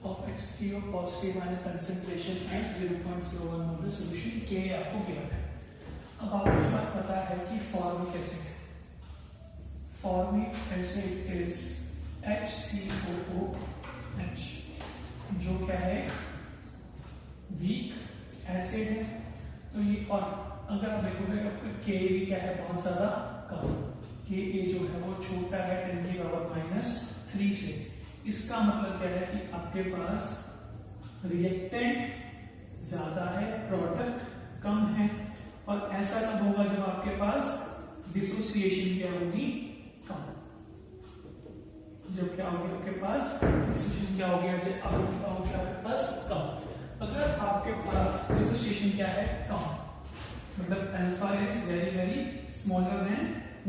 of H3O positive ion concentration at 0.01 molar solution के आपको given है। अब आपको ये बात पता है कि फॉर्मिक एसिड इज HCOOH, जो क्या है वीक एसिड है। तो ये, और अगर आप देखोगे आपका के भी क्या है बहुत ज्यादा कम, के जो है वो छोटा है 10⁻³ से। इसका मतलब क्या है कि आपके पास रिएक्टेंट ज्यादा है, प्रोडक्ट कम है। और ऐसा कब होगा जब आपके पास डिसोसिएशन क्या होगी कम। जब क्या होगी आपके पास डिसोसिएशन क्या हो गया, जब आपके पास कम। अगर आपके पास डिसोसिएशन क्या है कम, मतलब alpha is very very smaller than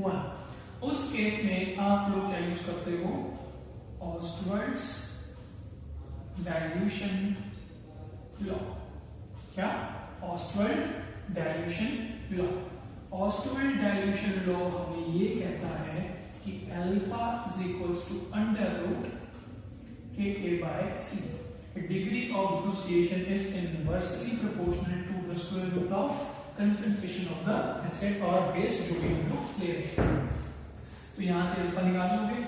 1, उस केस में आप लोग क्या यूज करते हो, ऑस्टवर्ड्स डाइल्यूशन लॉ। क्या? Ostwald dilution law. Ostwald dilution law हमें ये कहता है कि alpha is equals to √Ka/C। Degree of dissociation is inversely proportional to the square root of concentration of the acid or base जो भी हम लोग ले रहे हैं। तो यहां से अल्फा निकाल लोगे,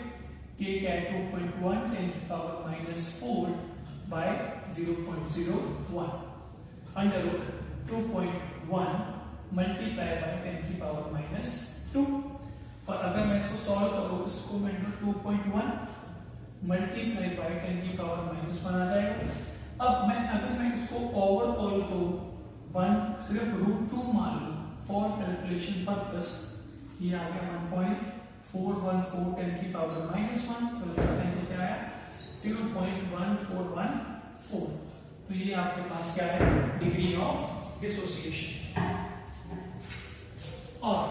K क्या है 2.1 10⁻⁴ by 0.01 √2.1 मल्टीप्लाई बाय 10⁻²। और अगर मैं इसको सॉल्व करूं, इसको मैं 2.1 मल्टीप्लाई बाय 10⁻⁻1 आ जाएगा। अब अगर मैं इसको ओवरऑल को 1 सिर्फ √2 मान लूं फॉर कैलकुलेशन पर्पस, ये आ गया 1.414 10⁻⁻1, तो क्या आया 0.1414। तो ये आपके पास क्या है डिग्री ऑफ डिसोसिएशन। और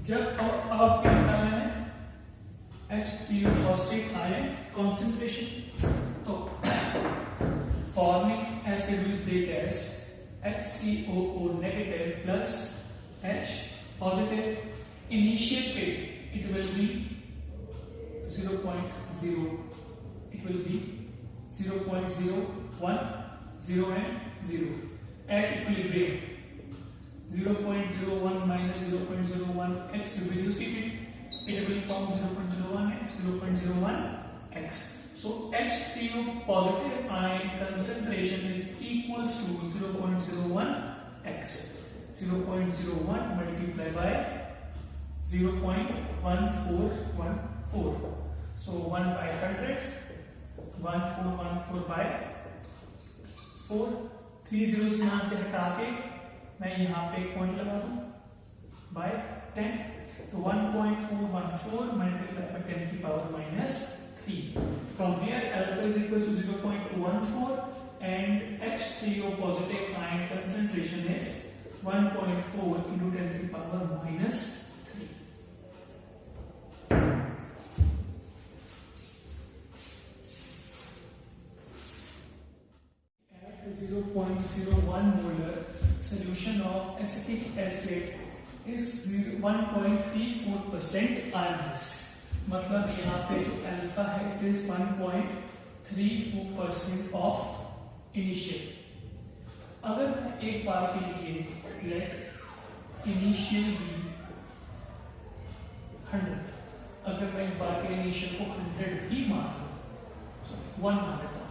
जब अब क्या करना है H3O positive ion concentration, तो formic acid will break as HCOO negative plus H positive. Initial rate it will be 0.0, it will be 0.01, 0 and 0. At equilibrium 0.01 minus 0.01 x will be reduced, it will form 0.01x, 0.01x. So H3O positive ion concentration is equals to 0.01x. 0.01 multiplied by 0.1414. So 1/100, 1414 by 4, 3 zeros यहां से हटा के मैं यहां पे एक point लगा दूं by 10, तो 1.414 multiplied by 10⁻⁻3. From here alpha is equal to 0.14 and H3O positive ion concentration is 1.4 into 10⁻⁻3. 0.01 molar solution of acetic acid is 1.34% ionized। मतलब यहाँ पे जो अल्फा है इट इज 1.34% ऑफ इनिशियल। अगर मैं एक बार के लिए लेट इनिशियल बी 100, अगर मैं एक बार के इनिशियल को 100 भी मान लूं, 1 मान लेता हूं,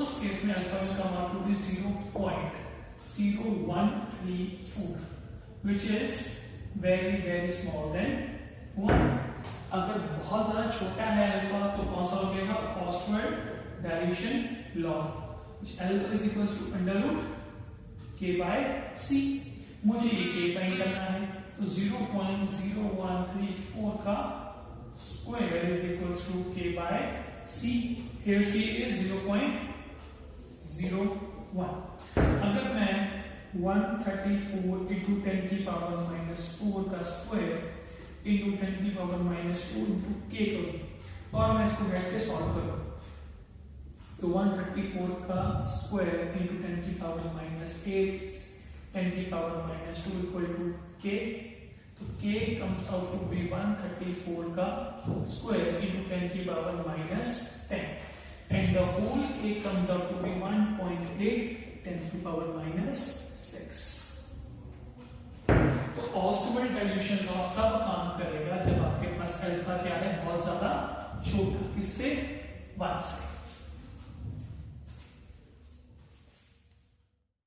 उस केस में alpha will come out to be 0.0134, which is very very small than 1। अगर बहुत ज्यादा छोटा है अल्फा तो कौन सा हो जाएगा, Ostwald dilution law, which alpha is equals to √K/C। मुझे ये K फाइंड करना है, तो 0.0134 का square is equals to K/C। Here C is 0.01। अगर मैं 134 into 10⁻⁻4 का स्क्वायर into 10⁻⁻2 into K करूं और मैं इसको बैठ के सॉल्व करूं, तो 134 का square into 10⁻⁸ 10⁻⁻2 equal to K, तो K comes out to be 134 का square into 10⁻⁻10 and the whole K comes out to be 1.8 10 to the power minus 6. तो ऑस्टिबल डाइल्यूशन लॉ कब काम करेगा? जब आपके पास अल्फा क्या है, बहुत ज्यादा छोटा, किससे? 1 से।